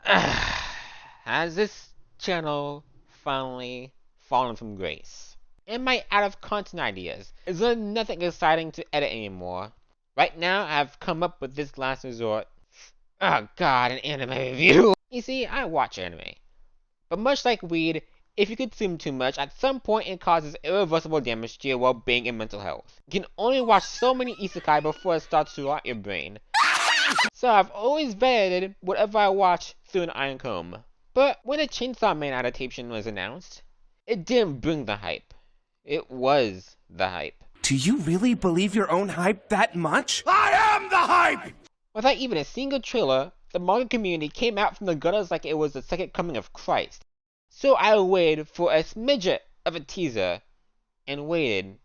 Has this channel finally fallen from grace? Am I out of content ideas? Is there nothing exciting to edit anymore? Right now, I've come up with this last resort. Oh god, an anime review! You see, I watch anime. But much like weed, if you consume too much, at some point it causes irreversible damage to your well-being and mental health. You can only watch so many isekai before it starts to rot your brain. So I've always vetted whatever I watch through an iron comb. But when the Chainsaw Man adaptation was announced, it didn't bring the hype. It was the hype. Do you really believe your own hype that much? I am the hype! Without even a single trailer, the manga community came out from the gutters like it was the second coming of Christ. So I waited for a smidget of a teaser, and waited,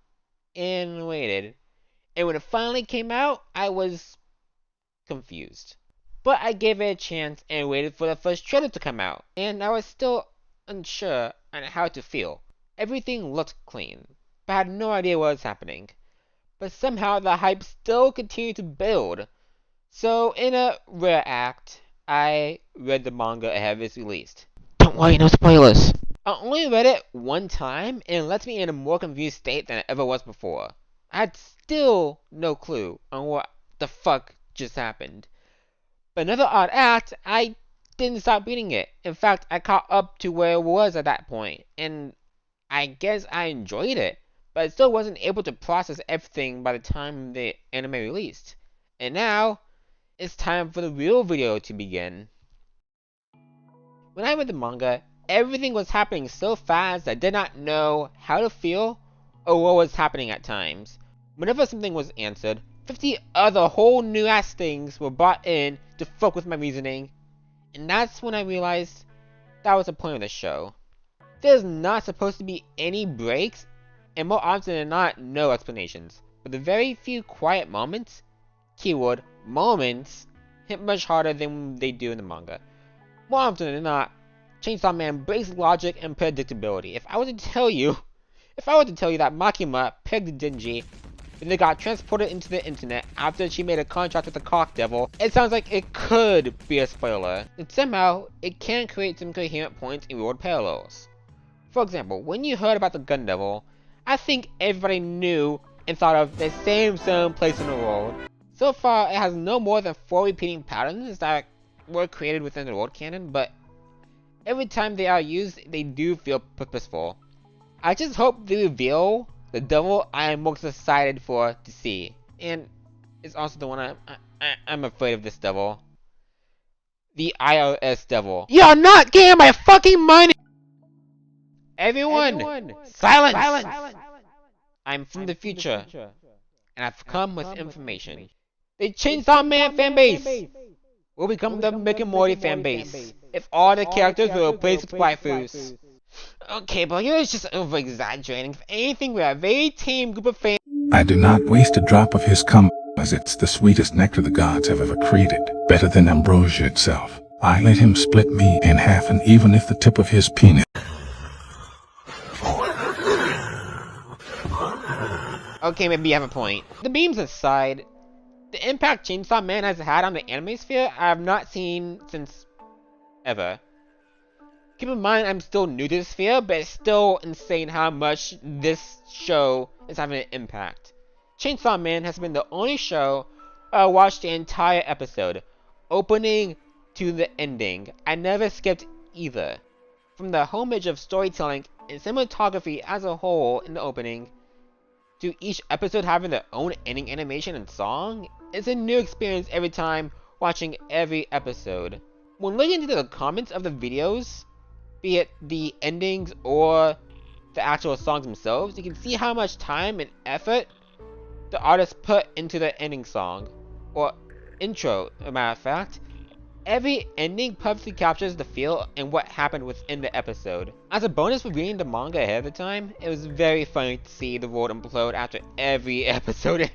and waited. And when it finally came out, I was confused. But I gave it a chance and waited for the first trailer to come out, and I was still unsure on how to feel. Everything looked clean, but I had no idea what was happening. But somehow the hype still continued to build. So in a rare act, I read the manga ahead of its release. Don't worry, no spoilers. I only read it one time, and it left me in a more confused state than I ever was before. I had still no clue on what the fuck just happened. But another odd act, I didn't stop reading it. In fact, I caught up to where it was at that point, and I guess I enjoyed it, but I still wasn't able to process everything by the time the anime released. And now, it's time for the real video to begin. When I read the manga, everything was happening so fast I did not know how to feel or what was happening at times. Whenever something was answered, 50 other whole new ass things were brought in to fuck with my reasoning, and that's when I realized that was the point of the show. There's not supposed to be any breaks, and more often than not, no explanations. But the very few quiet moments, keyword moments, hit much harder than they do in the manga. More often than not, Chainsaw Man breaks logic and predictability. If I were to tell you that Makima pegged Denji, and they got transported into the internet after she made a contract with the Cock Devil, it sounds like it could be a spoiler. And somehow, it can create some coherent points in real parallels. For example, when you heard about the Gun Devil, I think everybody knew and thought of the same place in the world. So far, it has no more than 4 repeating patterns that were created within the world canon, but every time they are used, they do feel purposeful. I just hope they reveal the devil I am most excited for to see, and it's also the one I'm afraid of. This devil, the IRS devil. You're not getting my fucking money. Everyone, silence! I'm from the future, and I've come with information. The Chainsaw Man fanbase will become the Rick and Morty fanbase if all the characters were replaced with waifus. Okay, but you're just over-exaggerating. If anything, we're a very tame group of fans. I do not waste a drop of his cum, as it's the sweetest nectar the gods have ever created, better than ambrosia itself. I let him split me in half, and even if the tip of his penis... Okay, maybe you have a point. The memes aside, the impact Chainsaw Man has had on the anime sphere, I have not seen since ever. Keep in mind, I'm still new to the sphere, but it's still insane how much this show is having an impact. Chainsaw Man has been the only show I watched the entire episode, opening to the ending. I never skipped either. From the homage of storytelling and cinematography as a whole in the opening, to each episode having their own ending animation and song, it's a new experience every time watching every episode. When looking into the comments of the videos, be it the endings or the actual songs themselves, you can see how much time and effort the artist put into the ending song, or intro, as a matter of fact. Every ending perfectly captures the feel and what happened within the episode. As a bonus for reading the manga ahead of the time, it was very funny to see the world implode after every episode.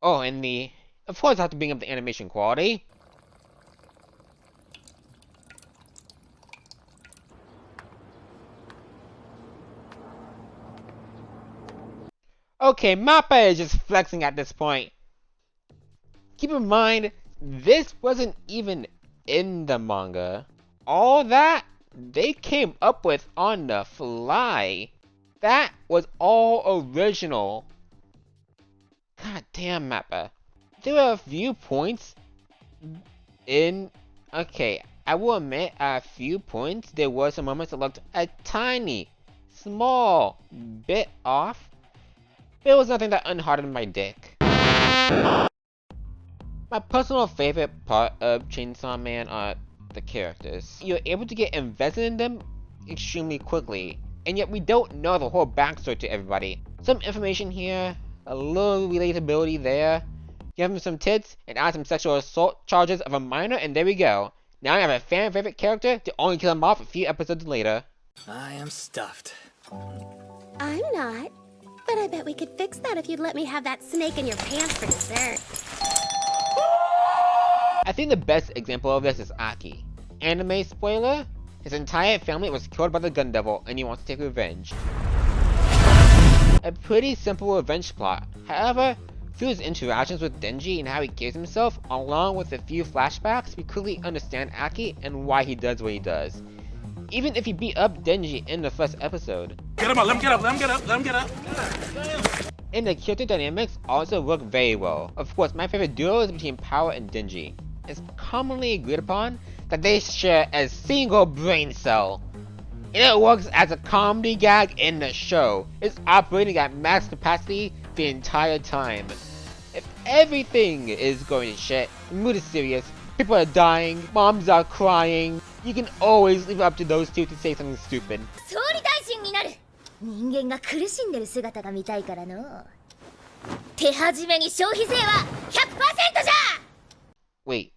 Oh, and of course I have to bring up the animation quality. Okay, Mappa is just flexing at this point. Keep in mind, this wasn't even in the manga. All that they came up with on the fly. That was all original. God damn, Mappa. There were a few points in... Okay, I will admit, at a few points, there were some moments that looked a tiny, small bit off. But it was nothing that unhardened my dick. My personal favorite part of Chainsaw Man are the characters. You're able to get invested in them extremely quickly, and yet we don't know the whole backstory to everybody. Some information here, a little relatability there. Give him some tits and add some sexual assault charges of a minor, and there we go. Now I have a fan favorite character to only kill him off a few episodes later. I am stuffed. I'm not. But I bet we could fix that if you'd let me have that snake in your pants for dessert. I think the best example of this is Aki. Anime spoiler? His entire family was killed by the Gun Devil and he wants to take revenge. A pretty simple revenge plot. However, through his interactions with Denji and how he gives himself, along with a few flashbacks, we clearly understand Aki and why he does what he does. Even if he beat up Denji in the first episode. Get him up, let him get up, let him get up, let him get up. And the character dynamics also work very well. Of course, my favorite duo is between Power and Denji. It's commonly agreed upon that they share a single brain cell. And it works as a comedy gag in the show. It's operating at max capacity the entire time. If everything is going to shit, the mood is serious, people are dying, moms are crying, you can always leave it up to those two to say something stupid. Wait,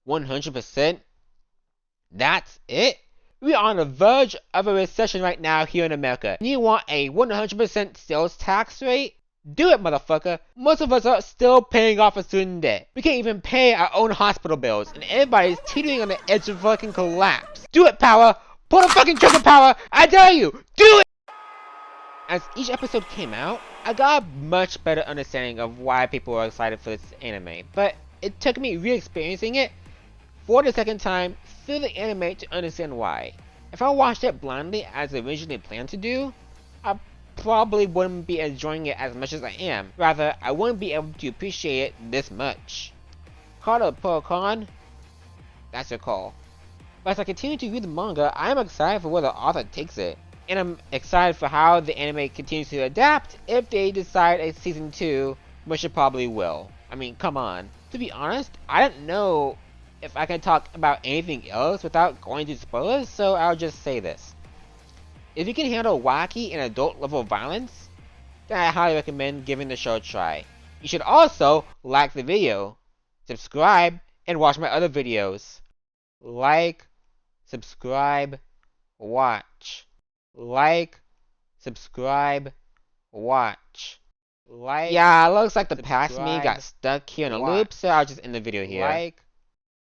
100%? That's it? We are on the verge of a recession right now here in America. And you want a 100% sales tax rate? Do it, motherfucker. Most of us are still paying off a student debt. We can't even pay our own hospital bills, and everybody's teetering on the edge of fucking collapse. Do it, Power! Pull the fucking trigger, Power! I dare you! Do it! As each episode came out, I got a much better understanding of why people were excited for this anime, but it took me re-experiencing it for the second time through the anime to understand why. If I watched it blindly as originally planned to do, I probably wouldn't be enjoying it as much as I am. Rather, I wouldn't be able to appreciate it this much. Call it a pro or con? That's your call. But as I continue to read the manga, I am excited for where the author takes it. And I'm excited for how the anime continues to adapt if they decide a season 2, which it probably will. I mean, come on. To be honest, I don't know if I can talk about anything else without going to spoilers, so I'll just say this. If you can handle wacky and adult level violence, then I highly recommend giving the show a try. You should also like the video, subscribe, and watch my other videos. Like, subscribe, watch. Like, subscribe, watch. Like, yeah, it looks like the past me got stuck here in a loop, so I'll just end the video here. Like,